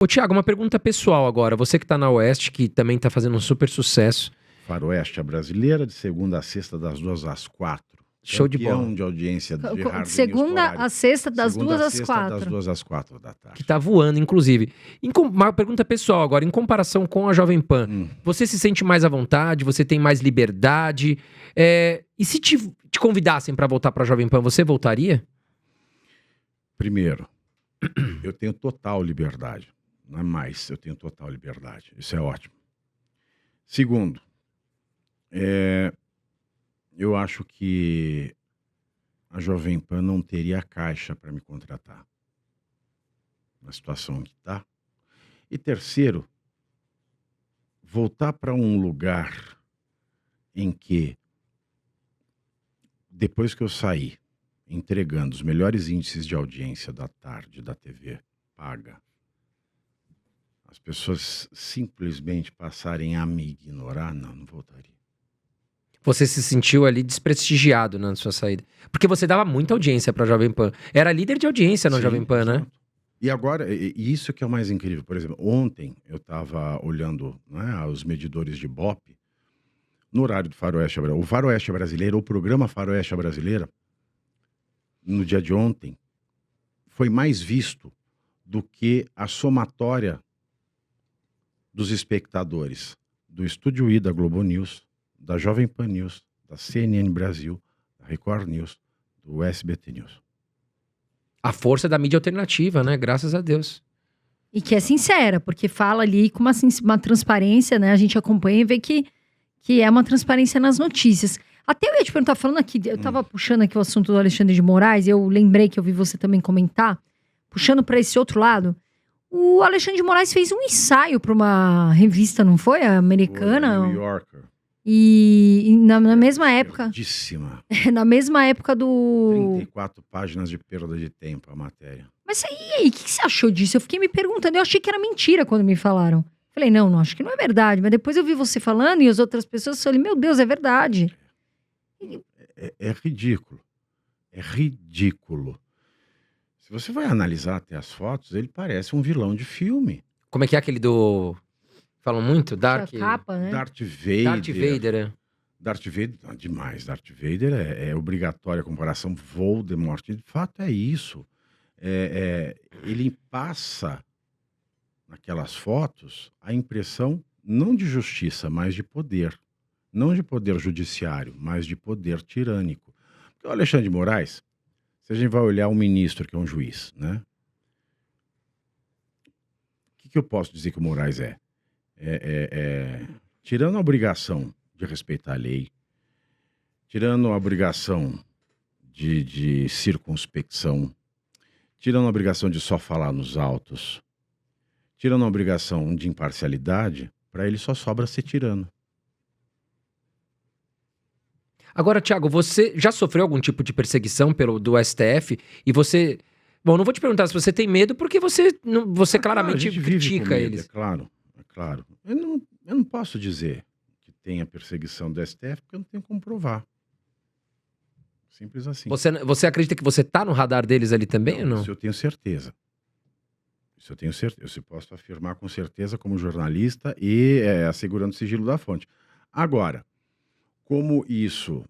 Ô, Thiago, uma pergunta pessoal agora. Você que tá na Oeste, que também tá fazendo um super sucesso. Faroeste Brasileira, de segunda a sexta, das 2 às 4. Show de Campeão bola. de audiência de Hard News Segunda horário. a sexta, das Segunda 2 a às sexta, 4. das 2 às 4 da tarde. Que tá voando, inclusive. Uma pergunta pessoal agora, em comparação com a Jovem Pan, você se sente mais à vontade? Você tem mais liberdade? E se te convidassem pra voltar pra Jovem Pan, você voltaria? Primeiro, eu tenho total liberdade. Não é mais, eu tenho total liberdade. Isso é ótimo. Segundo, eu acho que a Jovem Pan não teria caixa para me contratar. Na situação que está. E terceiro, voltar para um lugar em que, depois que eu saí, entregando os melhores índices de audiência da tarde da TV paga, as pessoas simplesmente passarem a me ignorar, não voltaria. Você se sentiu ali desprestigiado na sua saída. Porque você dava muita audiência pra Jovem Pan. Era líder de audiência na Sim, Jovem Pan, né? exato. E agora, e isso que é o mais incrível. Por exemplo, ontem eu estava olhando, né, os medidores de Ibope no horário do Faroeste. O Faroeste Brasileiro, o programa Faroeste Brasileira, no dia de ontem, foi mais visto do que a somatória dos espectadores do Estúdio I da Globo News, da Jovem Pan News, da CNN Brasil, da Record News, do SBT News. A força da mídia alternativa, né? Graças a Deus. E que é sincera, porque fala ali com uma transparência, né? A gente acompanha e vê que é uma transparência nas notícias. Até eu ia te perguntar, falando aqui, eu tava puxando aqui o assunto do Alexandre de Moraes, eu lembrei que eu vi você também comentar, puxando para esse outro lado. O Alexandre de Moraes fez um ensaio para uma revista, não foi? A americana? Foi, New Yorker. E na mesma época. Lindíssima. Na mesma época do. 34 páginas de perda de tempo a matéria. Mas aí, o que você achou disso? Eu fiquei me perguntando, eu achei que era mentira quando me falaram. Falei, não, acho que não é verdade. Mas depois eu vi você falando e as outras pessoas, eu falei, meu Deus, é verdade. É ridículo. É ridículo. Se você vai analisar até as fotos, ele parece um vilão de filme. Como é que é aquele do... Falam muito? Dark... A capa, né? Darth Vader. Darth Vader, é. Darth Vader, não, demais. Darth Vader é obrigatória a comparação. Voldemort, de fato é isso. Ele passa naquelas fotos a impressão não de justiça, mas de poder. Não de poder judiciário, mas de poder tirânico. Porque o Alexandre de Moraes, se a gente vai olhar um ministro que é um juiz, né? O que eu posso dizer que o Moraes é? Tirando a obrigação de respeitar a lei, tirando a obrigação de circunspecção, tirando a obrigação de só falar nos autos, tirando a obrigação de imparcialidade, para ele só sobra ser tirano. Agora, Thiago, você já sofreu algum tipo de perseguição do STF? E você... Bom, não vou te perguntar se você tem medo, porque você claramente critica eles. É claro. Eu não posso dizer que tenha perseguição do STF, porque eu não tenho como provar. Simples assim. Você acredita que você tá no radar deles ali também ou não? Isso eu tenho certeza. Eu posso afirmar com certeza como jornalista e assegurando o sigilo da fonte. Agora, como isso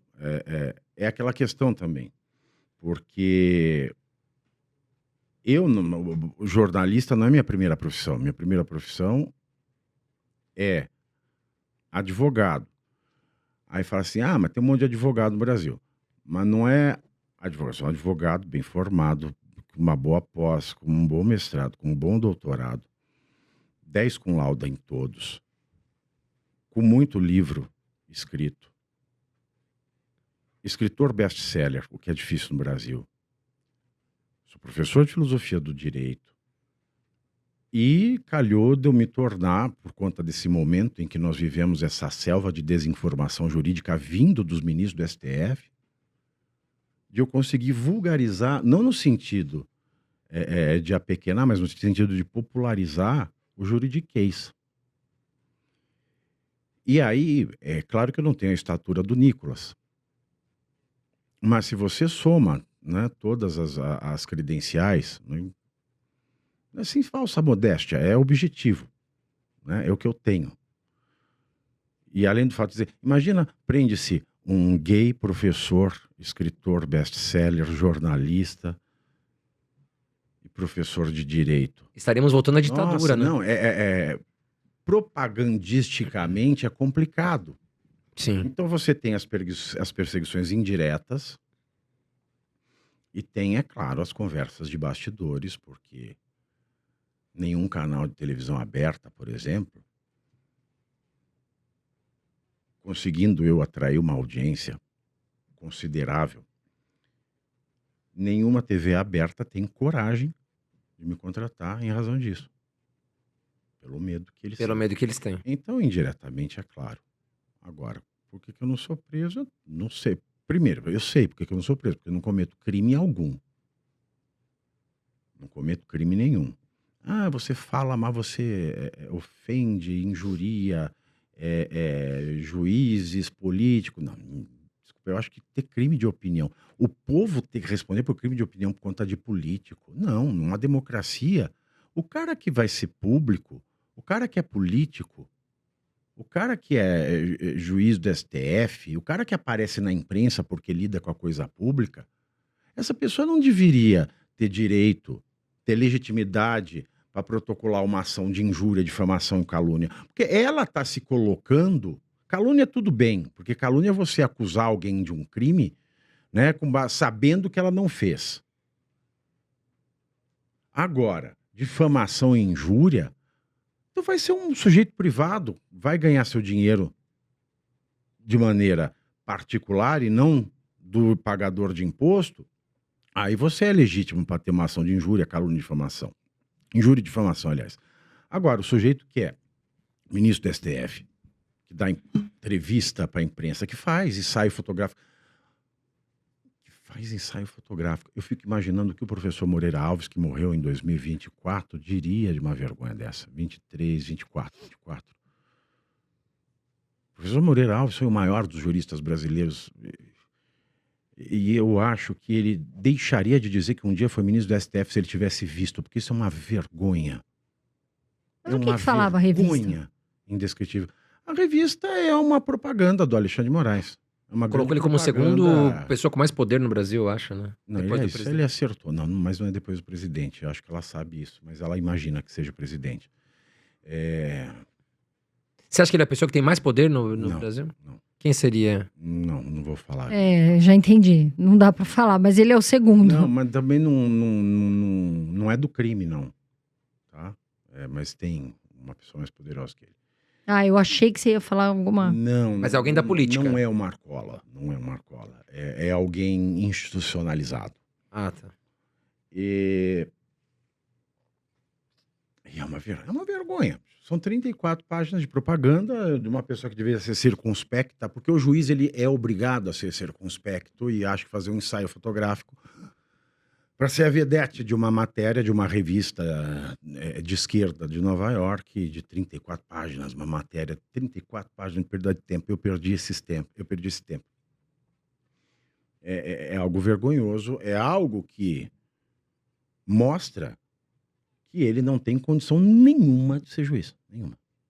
é aquela questão também, porque o jornalista não é minha primeira profissão. Minha primeira profissão é advogado. Aí fala assim, mas tem um monte de advogado no Brasil. Mas não é advogado, sou um advogado bem formado, com uma boa pós, com um bom mestrado, com um bom doutorado, 10 com lauda em todos, com muito livro escrito. Escritor best-seller, o que é difícil no Brasil. Sou professor de filosofia do direito. E calhou de eu me tornar, por conta desse momento em que nós vivemos essa selva de desinformação jurídica vindo dos ministros do STF, de eu conseguir vulgarizar, não no sentido de apequenar, mas no sentido de popularizar o juridiquês. E aí, é claro que eu não tenho a estatura do Nicolas. Mas se você soma, né, todas as credenciais, né, Sem falsa modéstia, é objetivo, né? É o que eu tenho. E além do fato de dizer, imagina, prende-se um gay professor, escritor, best-seller, jornalista e professor de direito. Estaremos voltando à ditadura, Nossa, né? não, propagandisticamente é complicado. Sim. Então você tem as perseguições indiretas e tem, é claro, as conversas de bastidores, porque nenhum canal de televisão aberta, por exemplo, conseguindo eu atrair uma audiência considerável, nenhuma TV aberta tem coragem de me contratar em razão disso. Pelo medo que eles Pelo têm. medo que eles têm. Então, indiretamente, é claro. Agora, por que eu não sou preso? Eu não sei. Primeiro, eu sei por que eu não sou preso, porque eu não cometo crime algum. Não cometo crime nenhum. Ah, você fala, mas você ofende, injuria juízes, políticos. Não, desculpa, eu acho que ter crime de opinião. O povo tem que responder por crime de opinião por conta de político. Não, numa democracia, o cara que vai ser público, o cara que é político, o cara que é juiz do STF, o cara que aparece na imprensa porque lida com a coisa pública, essa pessoa não deveria ter direito, ter legitimidade para protocolar uma ação de injúria, difamação e calúnia. Porque ela está se colocando... Calúnia tudo bem, porque calúnia é você acusar alguém de um crime, né, sabendo que ela não fez. Agora, difamação e injúria, então vai ser um sujeito privado, vai ganhar seu dinheiro de maneira particular e não do pagador de imposto, aí você é legítimo para ter uma ação de injúria, calúnia e difamação. Injúria e difamação, aliás. Agora, o sujeito que é ministro do STF, que dá entrevista para a imprensa, que faz ensaio fotográfico. Eu fico imaginando o que o professor Moreira Alves, que morreu em 2024, diria de uma vergonha dessa. 23, 24. O professor Moreira Alves foi o maior dos juristas brasileiros. E eu acho que ele deixaria de dizer que um dia foi ministro do STF se ele tivesse visto, porque isso é uma vergonha. Mas o que falava a revista? Vergonha indescritível. A revista é uma propaganda do Alexandre de Moraes. É uma Colocou ele grande como propaganda. segundo pessoa com mais poder no Brasil, eu acho, né? Não, Depois do ele presidente. acertou. Não, mas não é depois do presidente. Eu acho que ela sabe isso, mas ela imagina que seja o presidente. Você acha que ele é a pessoa que tem mais poder no Não, Brasil? não. Quem seria? Não vou falar. Já entendi. Não dá pra falar, mas ele é o segundo. Não, mas também não é do crime, não. Tá? Mas tem uma pessoa mais poderosa que ele. Eu achei que você ia falar alguma... Não. Mas é alguém da política. Não é o Marcola. Não é o Marcola. É alguém institucionalizado. Ah, tá. E é uma vergonha. São 34 páginas de propaganda de uma pessoa que deveria ser circunspecta, porque o juiz ele é obrigado a ser circunspecto e acho que fazer um ensaio fotográfico para ser a vedete de uma matéria de uma revista de esquerda de Nova York, de 34 páginas, uma matéria, 34 páginas de perda de tempo. Eu perdi esse tempo. É algo vergonhoso, é algo que mostra que ele não tem condição nenhuma de ser juiz. Nenhuma.